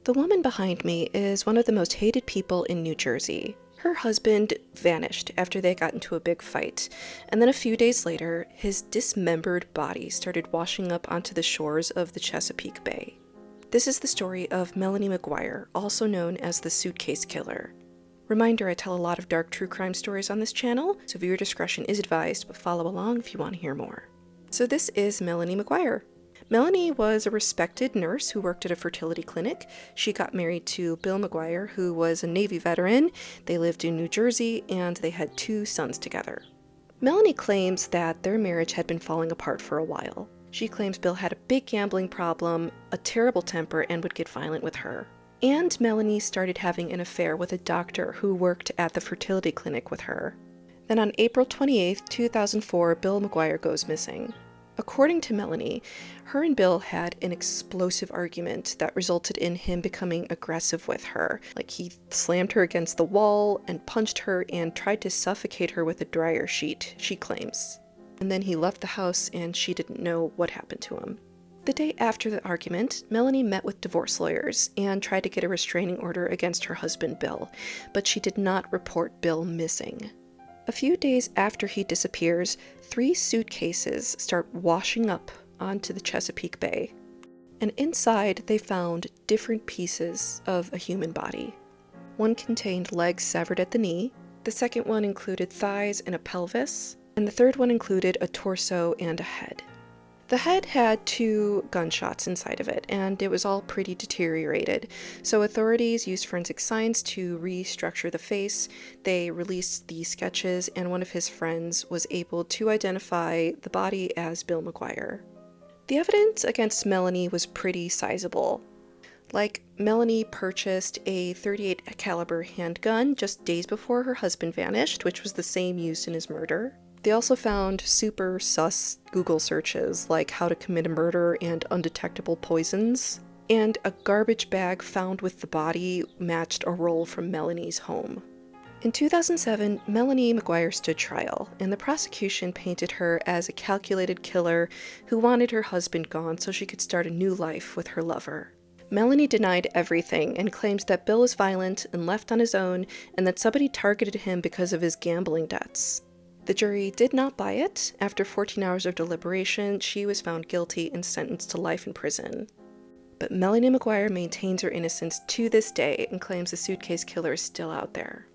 The woman behind me is one of the most hated people in New Jersey. Her husband vanished after they got into a big fight, and then a few days later, his dismembered body started washing up onto the shores of the Chesapeake Bay. This is the story of Melanie MacGuire, also known as the Suitcase Killer. Reminder, I tell a lot of dark true crime stories on this channel, so viewer discretion is advised, but follow along if you want to hear more. So this is Melanie MacGuire. Melanie was a respected nurse who worked at a fertility clinic. She got married to Bill MacGuire, who was a Navy veteran. They lived in New Jersey, and they had 2 sons together. Melanie claims that their marriage had been falling apart for a while. She claims Bill had a big gambling problem, a terrible temper, and would get violent with her. And Melanie started having an affair with a doctor who worked at the fertility clinic with her. Then on April 28, 2004, Bill MacGuire goes missing. According to Melanie, her and Bill had an explosive argument that resulted in him becoming aggressive with her. Like, he slammed her against the wall and punched her and tried to suffocate her with a dryer sheet, she claims. And then he left the house and she didn't know what happened to him. The day after the argument, Melanie met with divorce lawyers and tried to get a restraining order against her husband Bill, but she did not report Bill missing. A few days after he disappears, 3 suitcases start washing up onto the Chesapeake Bay. And inside, they found different pieces of a human body. One contained legs severed at the knee, the second one included thighs and a pelvis, and the third one included a torso and a head. The head had 2 gunshots inside of it, and it was all pretty deteriorated. So authorities used forensic science to restructure the face. They released the sketches, and one of his friends was able to identify the body as Bill MacGuire. The evidence against Melanie was pretty sizable. Like, Melanie purchased a .38 caliber handgun just days before her husband vanished, which was the same used in his murder. They also found super sus Google searches like how to commit a murder and undetectable poisons, and a garbage bag found with the body matched a roll from Melanie's home. In 2007, Melanie MacGuire stood trial, and the prosecution painted her as a calculated killer who wanted her husband gone so she could start a new life with her lover. Melanie denied everything and claimed that Bill was violent and left on his own, and that somebody targeted him because of his gambling debts. The jury did not buy it. After 14 hours of deliberation, she was found guilty and sentenced to life in prison. But Melanie MacGuire maintains her innocence to this day and claims the Suitcase Killer is still out there.